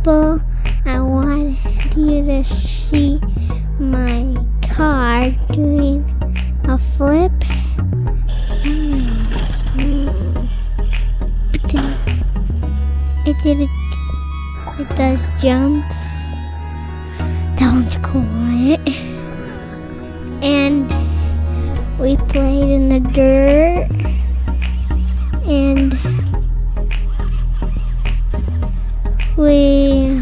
people, I wanted you to see my car doing a flip. It does jumps. That one's cool, right? And we played in the dirt. And we